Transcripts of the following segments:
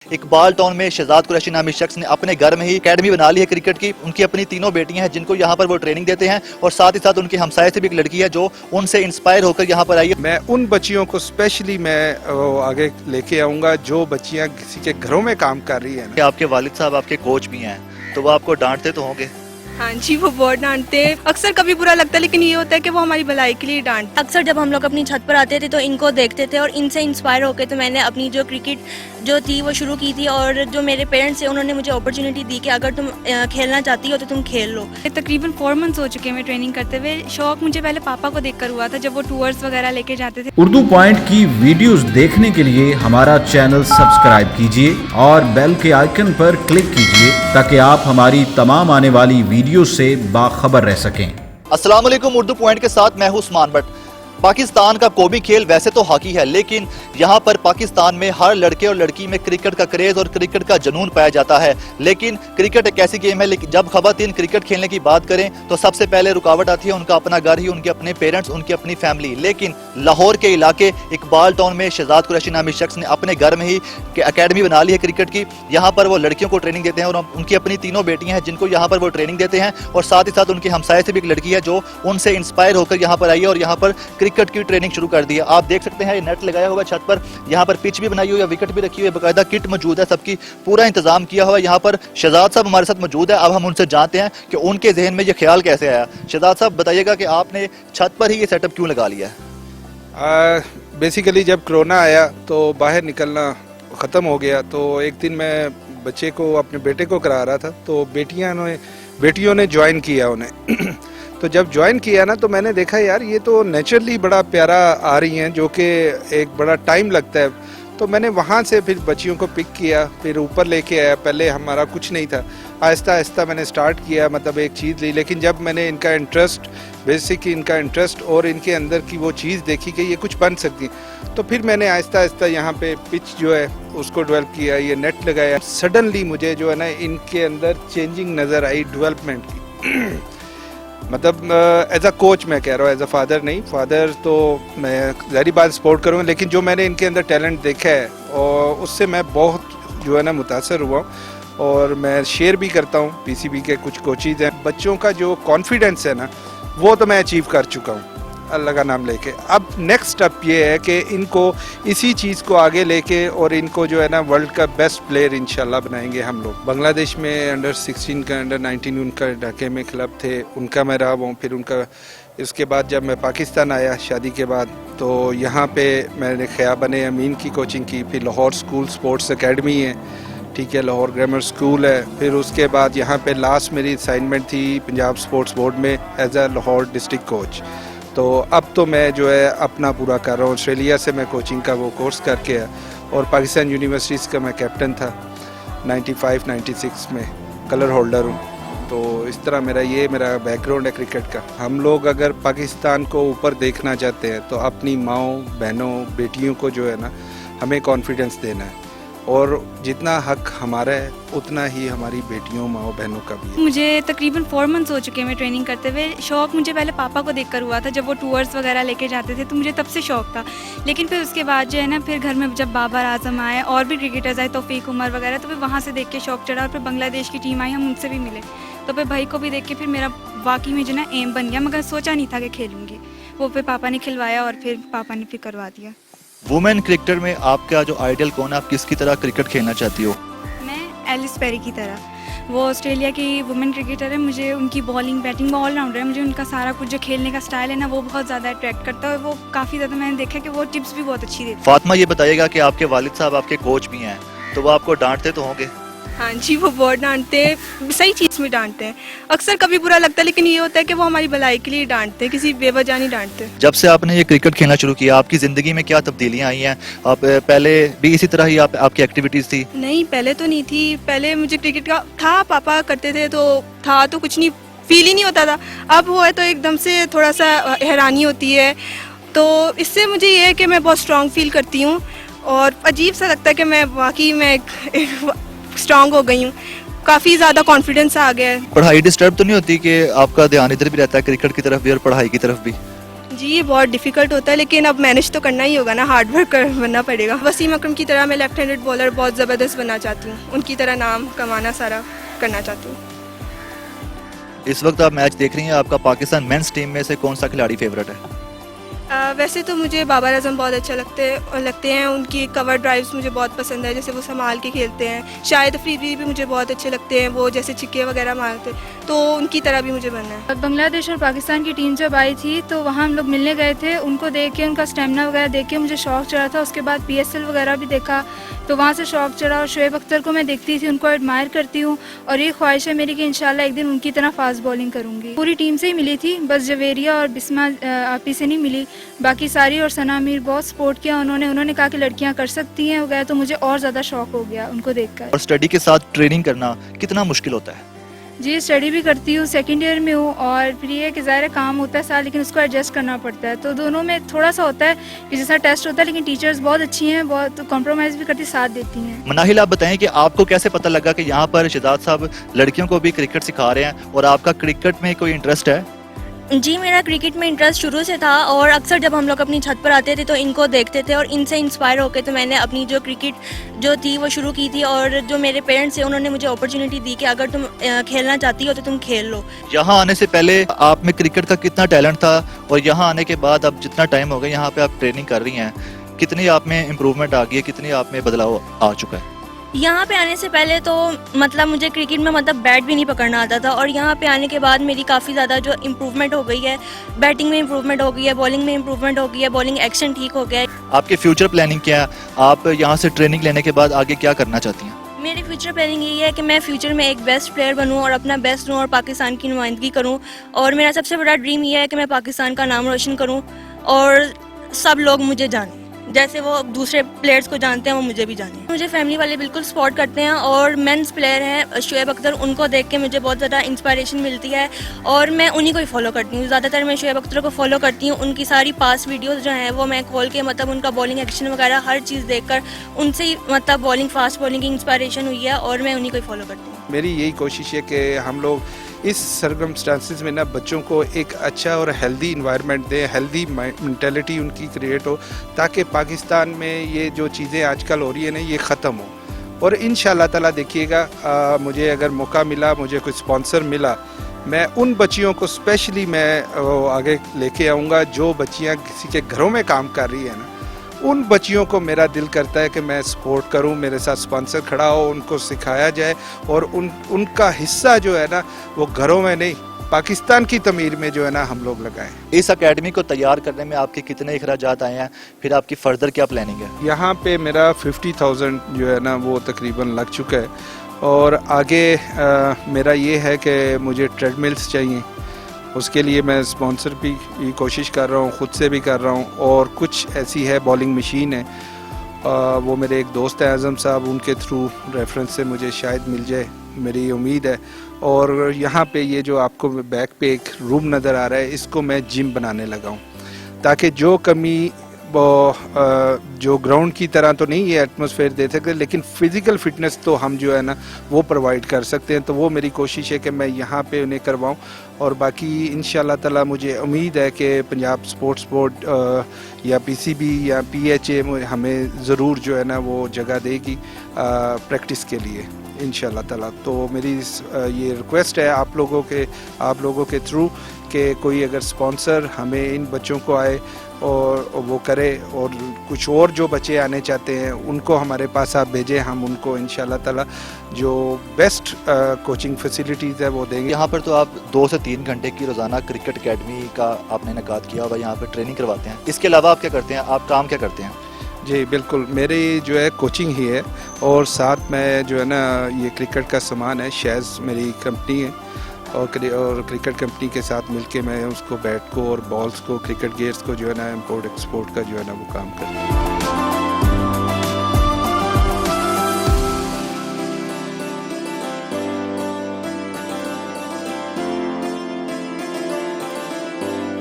Iqbal town में शहजाद कुरैशी नामी शख्स ने अपने घर में ही एकेडमी बना ली है क्रिकेट की। उनकी अपनी तीनों बेटियां हैं जिनको यहाँ पर वो ट्रेनिंग देते हैं और साथ ही साथ उनके हमसाये से भी एक लड़की है जो उनसे इंस्पायर होकर यहाँ पर आई है। मैं उन बच्चियों को स्पेशली मैं आगे लेके आऊँगा जो बच्चियाँ किसी के घरों में काम कर रही हैं। आपके वालिद साहब आपके कोच भी हैं तो वो आपको डांटते तो होंगे? हाँ जी, वो बहुत डांटते हैं। अक्सर कभी बुरा लगता है लेकिन ये होता है कि वो हमारी भलाई के लिए डांटते। अक्सर जब हम लोग अपनी छत पर आते थे तो इनको देखते थे और इनसे इंस्पायर होकर तो मैंने अपनी जो क्रिकेट जो थी वो शुरू की थी। और जो मेरे पेरेंट्स हैं उन्होंने मुझे अपॉर्चुनिटी दी कि अगर तुम खेलना चाहती हो तो तुम खेल लो। तकरीबन 4 मंथ्स हो चुके हैं मैं ट्रेनिंग करते हुए। शौक मुझे पहले पापा को देखकर हुआ था जब वो टूर्स वगैरह लेके जाते थे। उर्दू पॉइंट की वीडियोस देखने के लिए हमारा चैनल सब्सक्राइब कीजिए और बेल के आइकन पर क्लिक कीजिए ताकि आप हमारी तमाम आने वाली वीडियो से बाखबर रह सकें। अस्सलाम वालेकुम, उर्दू पॉइंट के साथ मैं हूं उस्मान भट्ट। पाकिस्तान का कौमी खेल वैसे तो हॉकी है लेकिन यहाँ पर पाकिस्तान में हर लड़के और लड़की में क्रिकेट का क्रेज और क्रिकेट का जुनून पाया जाता है। लेकिन क्रिकेट एक ऐसी गेम है लेकिन जब खवातीन क्रिकेट खेलने की बात करें तो सबसे पहले रुकावट आती है उनका अपना घर ही, उनके अपने पेरेंट्स, उनकी अपनी फैमिली। लेकिन लाहौर के इलाके इकबाल टाउन में शहजाद कुरैशी नामी शख्स ने अपने घर में ही एकेडमी बना ली है क्रिकेट की। यहाँ पर वो लड़कियों को ट्रेनिंग देते हैं और उनकी अपनी तीनों बेटियां हैं जिनको यहाँ पर वो ट्रेनिंग देते हैं और साथ ही साथ उनके हमसाये से भी एक लड़की है जो उनसे इंस्पायर होकर यहाँ पर आई है और यहाँ पर क्रिकेट की ट्रेनिंग शुरू कर दी है। आप देख सकते हैं ये नेट लगाया हुआ छत पर, यहाँ पर पिच भी बनाई हुई है, विकेट भी रखी हुई है, बाकायदा किट मौजूद है, सबकी पूरा इंतजाम किया हुआ है। यहाँ पर शहजाद साहब हमारे साथ मौजूद है। अब हम उनसे जानते हैं कि उनके जहन में ये ख्याल कैसे आया। शहजाद साहब बताइएगा कि आपने छत पर ही ये सेटअप क्यों लगा लिया है? बेसिकली जब कोरोना आया तो बाहर निकलना ख़त्म हो गया तो एक दिन मैं बच्चे को अपने बेटे को करा रहा था तो बेटियों ने ज्वाइन किया उन्हें तो जब ज्वाइन किया ना तो मैंने देखा यार ये तो नेचुरली बड़ा प्यारा आ रही हैं जो कि एक बड़ा टाइम लगता है। तो मैंने वहाँ से फिर बच्चियों को पिक किया, फिर ऊपर लेके आया। पहले हमारा कुछ नहीं था, आहिस्ता आहिस्ता मैंने स्टार्ट किया, मतलब एक चीज़ ली। लेकिन जब मैंने इनका इंटरेस्ट और इनके अंदर की वो चीज़ देखी कि ये कुछ बन सकती तो फिर मैंने आहिस्ता आहिस्ता यहाँ पे पिच जो है उसको डेवलप किया, ये नेट लगाया। सडनली मुझे जो है ना इनके अंदर चेंजिंग नज़र आई डेवलपमेंट की मतलब एज अ कोच मैं कह रहा हूँ, एज अ फादर नहीं। फादर तो मैं ज़ाहिर बात सपोर्ट करूँगा लेकिन जो मैंने इनके अंदर टैलेंट देखा है और उससे मैं बहुत जो है ना मुतासर हुआ और मैं शेयर भी करता हूँ। पीसीबी के कुछ कोचेज़ हैं, बच्चों का जो कॉन्फिडेंस है ना वो तो मैं अचीव कर चुका हूँ अल्लाह का नाम लेके। अब नेक्स्ट स्टेप ये है कि इनको इसी चीज़ को आगे लेके और इनको जो है ना वर्ल्ड का बेस्ट प्लेयर इंशाल्लाह बनाएंगे हम लोग। बांग्लादेश में अंडर 16 का अंडर 19 उनका ढाके में क्लब थे, उनका मैं रहा हूँ। फिर उनका इसके बाद जब मैं पाकिस्तान आया शादी के बाद तो यहाँ पे मैंने ख़याबान अमीन की कोचिंग की। फिर लाहौर स्कूल स्पोर्ट्स अकेडमी है, ठीक है, लाहौर ग्रामर स्कूल है। फिर उसके बाद यहाँ पे लास्ट मेरी असाइनमेंट थी पंजाब स्पोर्ट्स बोर्ड में as a Lahore district coach. तो अब तो मैं जो है अपना पूरा कर रहा हूँ। ऑस्ट्रेलिया से मैं कोचिंग का वो कोर्स करके आया और पाकिस्तान यूनिवर्सिटीज़ का मैं कैप्टन था 95-96 में, कलर होल्डर हूँ। तो इस तरह मेरा बैकग्राउंड है क्रिकेट का। हम लोग अगर पाकिस्तान को ऊपर देखना चाहते हैं तो अपनी माओ बहनों बेटियों को जो है ना हमें कॉन्फिडेंस देना है और जितना हक हमारा है उतना ही हमारी बेटियों माओ बहनों का भी है। मुझे तकरीबन 4 मंथ्स हो चुके हैं मैं ट्रेनिंग करते हुए। शौक मुझे पहले पापा को देखकर हुआ था जब वो टूर्स वगैरह लेके जाते थे तो मुझे तब से शौक था। लेकिन फिर उसके बाद जो है ना फिर घर में जब बाबर आजम आए और भी क्रिकेटर्स आए तौफीक उमर वगैरह तो फिर वहाँ से देख के शौक चढ़ा और फिर बांग्लादेश की टीम आई, हम उनसे भी मिले तो फिर भाई को भी देख के फिर मेरा वाकई में जो ना एम बन गया, मगर सोचा नहीं था कि खेलूँगी। वो फिर पापा ने खिलवाया और फिर पापा ने फिर करवा दिया। वुमेन क्रिकेटर में आपका जो आइडियल कौन है? आप किसकी तरह क्रिकेट खेलना चाहती हो? मैं एलिस पेरी की तरह। वो ऑस्ट्रेलिया की वुमेन क्रिकेटर है, मुझे उनकी बॉलिंग बैटिंग ऑलराउंडर है। मुझे उनका सारा कुछ जो खेलने का स्टाइल है ना वो बहुत ज़्यादा अट्रैक्ट करता है और वो काफ़ी ज़्यादा मैंने देखा कि वो टिप्स भी बहुत अच्छी देती है। फातिमा ये बताइएगा कि आपके वालिद साहब आपके कोच भी हैं तो वो आपको डांटते तो होंगे? हाँ जी, वो बहुत डांटते हैं, सही चीज़ में डांटते हैं। अक्सर कभी बुरा लगता है लेकिन ये होता है कि वो हमारी भलाई के लिए डांटते हैं, किसी बेवजह नहीं डांटते। जब से आपने ये क्रिकेट खेलना शुरू किया आपकी ज़िंदगी में क्या तब्दीलियाँ आई हैं? आप पहले भी इसी तरह ही आपकी एक्टिविटीज़ थी? नहीं, पहले तो नहीं थी। पहले मुझे क्रिकेट का था, पापा करते थे तो था, तो कुछ नहीं फील ही नहीं होता था। अब वो है तो एकदम से थोड़ा सा हैरानी होती है। तो इससे मुझे ये है कि मैं बहुत स्ट्रॉन्ग फील करती हूँ और अजीब सा लगता है कि मैं वाकई में स्ट्रॉन्ग हो गई हूँ, काफ़ी ज़्यादा कॉन्फिडेंस आ गया है। पढ़ाई डिस्टर्ब तो नहीं होती कि आपका ध्यान इधर भी रहता है क्रिकेट की तरफ भी और पढ़ाई की तरफ भी? जी ये बहुत डिफिकल्ट होता है, लेकिन अब मैनेज तो करना ही होगा ना, हार्ड वर्क करना पड़ेगा। वसीम अकरम की तरह मैं लेफ्ट हैंडेड बॉलर बहुत ज़बरदस्त बनना चाहती हूँ, उनकी तरह नाम कमाना सारा करना चाहती हूँ। इस वक्त आप मैच देख रही हैं, आपका पाकिस्तान मेंस टीम में से कौन सा खिलाड़ी फेवरेट है? वैसे तो मुझे बाबर आजम बहुत अच्छा लगते हैं, उनकी कवर ड्राइव्स मुझे बहुत पसंद है, जैसे वो संभाल के खेलते हैं। शाहिद अफरीदी भी मुझे बहुत अच्छे लगते हैं, वो जैसे छिक्के वगैरह मारते, तो उनकी तरह भी मुझे बनना है। बांग्लादेश और पाकिस्तान की टीम जब आई थी तो वहाँ हम लोग मिलने गए थे, उनको देख के उनका स्टेमिना वगैरह देख के मुझे शौक चढ़ा था। उसके बाद PSL वगैरह भी देखा तो वहाँ से शौक चढ़ा, और शोएब अख्तर को मैं देखती थी, उनको एडमायर करती हूँ, और ये ख्वाहिश है मेरी कि इंशाल्लाह एक दिन उनकी तरह फास्ट बॉलिंग करूँगी। पूरी टीम से ही मिली थी, बस जवेरिया और बिस्मा आपी से नहीं मिली, बाकी सारी और सना मीर बहुत सपोर्ट किया उन्होंने कहा कि लड़कियाँ कर सकती हैं वगैरह, तो मुझे और ज़्यादा शौक हो गया उनको देखकर। और स्टडी के साथ ट्रेनिंग करना कितना मुश्किल होता है? जी स्टडी भी करती हूँ, सेकंड ईयर में हूँ, और फिर ये कि ज़ाहिर काम होता है साथ, लेकिन उसको एडजस्ट करना पड़ता है, तो दोनों में थोड़ा सा होता है कि जैसा टेस्ट होता है, लेकिन टीचर्स बहुत अच्छी हैं, बहुत कॉम्प्रोमाइज़ भी करती, साथ देती हैं। मनाहिल, आप बताएं कि आपको कैसे पता लगा कि यहाँ पर शिदात साहब लड़कियों को भी क्रिकेट सिखा रहे हैं, और आपका क्रिकेट में कोई इंटरेस्ट है? जी मेरा क्रिकेट में इंटरेस्ट शुरू से था, और अक्सर जब हम लोग अपनी छत पर आते थे तो इनको देखते थे, और इनसे इंस्पायर होकर तो मैंने अपनी जो क्रिकेट जो थी वो शुरू की थी। और जो मेरे पेरेंट्स थे उन्होंने मुझे अपॉर्चुनिटी दी कि अगर तुम खेलना चाहती हो तो तुम खेल लो। यहाँ आने से पहले आप में क्रिकेट का कितना टैलेंट था, और यहाँ आने के बाद अब जितना टाइम हो गया यहाँ पे आप ट्रेनिंग कर रही हैं, कितनी आप में इम्प्रूवमेंट आ गई है, कितनी आप में बदलाव आ चुका है? यहाँ पे आने से पहले तो मतलब मुझे क्रिकेट में मतलब बैट भी नहीं पकड़ना आता था, और यहाँ पे आने के बाद मेरी काफ़ी ज़्यादा जो इम्प्रूवमेंट हो गई है, बैटिंग में इम्प्रूवमेंट हो गई है, बॉलिंग में इम्प्रूवमेंट हो गई है, बॉलिंग एक्शन ठीक हो गया है। आपके फ्यूचर प्लानिंग क्या है? आप यहाँ से ट्रेनिंग लेने के बाद आगे क्या करना चाहती हैं? मेरी फ्यूचर प्लानिंग यही है कि मैं फ्यूचर में एक बेस्ट प्लेयर बनूं और अपना बेस्ट दूं और पाकिस्तान की नुमाइंदगी करूं, और मेरा सबसे बड़ा ड्रीम ये है कि मैं पाकिस्तान का नाम रोशन करूं और सब लोग मुझे जानें, जैसे वो दूसरे प्लेयर्स को जानते हैं वो मुझे भी जाने। मुझे फैमिली वाले बिल्कुल सपोर्ट करते हैं, और मेंस प्लेयर हैं शोएब अख्तर, उनको देख के मुझे बहुत ज़्यादा इंस्पिरेशन मिलती है, और मैं उन्हीं को ही फॉलो करती हूँ। ज़्यादातर मैं शोएब अख्तर को फॉलो करती हूँ, उनकी सारी पास वीडियोस जो हैं वो मैं खोल के मतलब उनका बॉलिंग एक्शन वगैरह हर चीज़ देखकर उनसे ही मतलब बॉलिंग फास्ट बॉलिंग की इंस्पिरेशन हुई है, और मैं उन्हीं को ही फॉलो करती हूँ। मेरी यही कोशिश है कि हम लोग इस सर्कमस्टांसिस में ना बच्चों को एक अच्छा और हेल्दी इन्वायरमेंट दें, हेल्दी मेंटालिटी उनकी क्रिएट हो, ताकि पाकिस्तान में ये जो चीज़ें आजकल हो रही है ना ये ख़त्म हो। और इंशाल्लाह ताला देखिएगा, मुझे अगर मौका मिला, मुझे कोई स्पॉन्सर मिला, मैं उन बच्चियों को स्पेशली मैं आगे लेके आऊँगा जो बच्चियाँ किसी के घरों में काम कर रही है ना, उन बच्चियों को मेरा दिल करता है कि मैं सपोर्ट करूं, मेरे साथ स्पॉन्सर खड़ा हो, उनको सिखाया जाए, और उनका हिस्सा जो है ना वो घरों में नहीं पाकिस्तान की तमीर में जो है ना हम लोग लगाएं। इस एकेडमी को तैयार करने में आपके कितने अखराजात आए हैं, फिर आपकी फर्दर क्या प्लानिंग है? यहाँ पे मेरा 50,000 जो है ना वो तकरीबन लग चुका है, और आगे मेरा ये है कि मुझे ट्रेडमिल्स चाहिए, उसके लिए मैं स्पॉन्सर भी कोशिश कर रहा हूँ, ख़ुद से भी कर रहा हूँ, और कुछ ऐसी है बॉलिंग मशीन है, वो मेरे एक दोस्त हैं आज़म साहब, उनके थ्रू रेफरेंस से मुझे शायद मिल जाए, मेरी उम्मीद है। और यहाँ पे ये जो आपको बैक पे एक रूम नज़र आ रहा है, इसको मैं जिम बनाने लगा हूँ, ताकि जो कमी वो जो ग्राउंड की तरह तो नहीं ये एटमॉस्फेयर दे सकते, लेकिन फ़िज़िकल फिटनेस तो हम जो है ना वो प्रोवाइड कर सकते हैं। तो वो मेरी कोशिश है कि मैं यहाँ पे उन्हें करवाऊँ, और बाकी इंशाल्लाह ताला मुझे उम्मीद है कि पंजाब स्पोर्ट्स बोर्ड या PCB या PHA हमें ज़रूर जो है ना वो जगह देगी प्रैक्टिस के लिए इंशाल्लाह ताला। तो मेरी ये रिक्वेस्ट है आप लोगों के थ्रू कि कोई अगर स्पॉन्सर हमें इन बच्चों को आए और वो करे, और कुछ और जो बच्चे आने चाहते हैं उनको हमारे पास आप भेजें, हम उनको इंशाल्लाह ताला जो बेस्ट कोचिंग फैसिलिटीज़ है वो देंगे। यहाँ पर तो आप 2 से 3 घंटे की रोज़ाना क्रिकेट एकेडमी का आपने इनेकाद किया हुआ, यहाँ पर ट्रेनिंग करवाते हैं, इसके अलावा आप क्या करते हैं, आप काम क्या करते हैं? जी बिल्कुल, मेरी जो है कोचिंग ही है, और साथ में जो है ना ये क्रिकेट का सामान है, शेयर्स मेरी कंपनी है, और क्रिकेट कंपनी के साथ मिलके मैं उसको बैट को और बॉल्स को, क्रिकेट गियर्स को जो है ना इम्पोर्ट एक्सपोर्ट का जो है ना वो काम करता हूँ।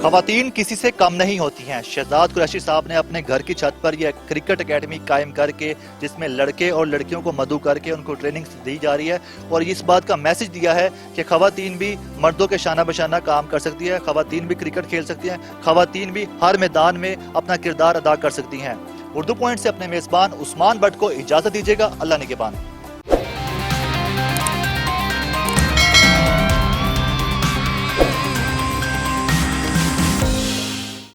खवातीन किसी से कम नहीं होती हैं। शहजाद कुरैशी साहब ने अपने घर की छत पर यह क्रिकेट एकेडमी कायम करके, जिसमें लड़के और लड़कियों को मदऊ करके उनको ट्रेनिंग दी जा रही है और इस बात का मैसेज दिया है कि खवातीन भी मर्दों के शाना बशाना काम कर सकती है, खवातीन भी क्रिकेट खेल सकती हैं, खवातीन भी हर मैदान में अपना किरदार अदा कर सकती हैं। उर्दू पॉइंट से अपने मेजबान उस्मान भट्ट को इजाजत दीजिएगा। अल्लाह निगहबान।